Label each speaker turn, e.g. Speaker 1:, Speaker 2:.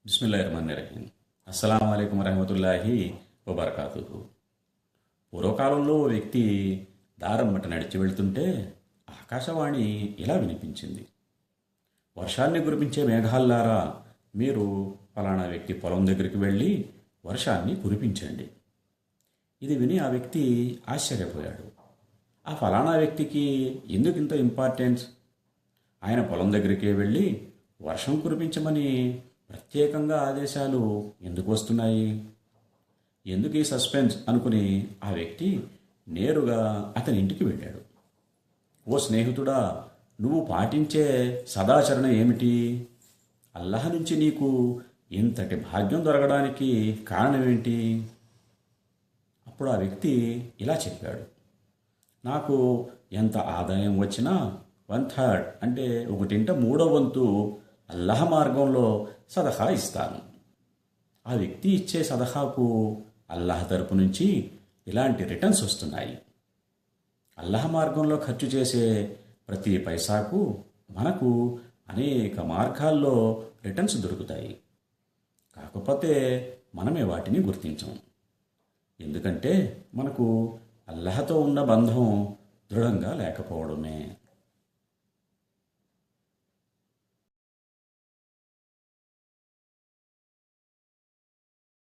Speaker 1: బిస్మిల్లాహిర్రహ్మానిర్రహీం. అస్సలాము అలైకుం వరహమతుల్లాహి వబర్కాతుహు. పూర్వకాలంలో ఓ వ్యక్తి దారమ్మట నడిచి వెళ్తుంటే ఆకాశవాణి ఇలా వినిపించింది: వర్షాన్ని కురిపించే మేఘాల్లారా, మీరు ఫలానా వ్యక్తి పొలం దగ్గరికి వెళ్ళి వర్షాన్ని కురిపించండి. ఇది విని ఆ వ్యక్తి ఆశ్చర్యపోయాడు. ఆ ఫలానా వ్యక్తికి ఎందుకింత ఇంపార్టెన్స్? ఆయన పొలం దగ్గరికే వెళ్ళి వర్షం కురిపించమని ప్రత్యేకంగా ఆదేశాలు ఎందుకు వస్తున్నాయి? ఎందుకు ఈ సస్పెన్స్ అనుకుని ఆ వ్యక్తి నేరుగా అతని ఇంటికి వెళ్ళాడు. ఓ స్నేహితుడా, నువ్వు పాటించే సదాచరణ ఏమిటి? అల్లాహ్ నుంచి నీకు ఇంతటి భాగ్యం దొరకడానికి కారణమేంటి? అప్పుడు ఆ వ్యక్తి ఇలా చెప్పాడు: నాకు ఎంత ఆదాయం వచ్చినా 1/3 అంటే 1/3 అల్లాహ్ మార్గంలో సదఖా ఇస్తాను. ఆ వ్యక్తి ఇచ్చే సదఖాకు అల్లాహ్ తరపు నుంచి ఇలాంటి రిటర్న్స్ వస్తున్నాయి. అల్లాహ్ మార్గంలో ఖర్చు చేసే ప్రతి పైసాకు మనకు అనేక మార్గాల్లో రిటర్న్స్ దొరుకుతాయి. కాకపోతే మనమే వాటిని గుర్తించం. ఎందుకంటే మనకు అల్లాహ్తో ఉన్న బంధం దృఢంగా లేకపోవడమే.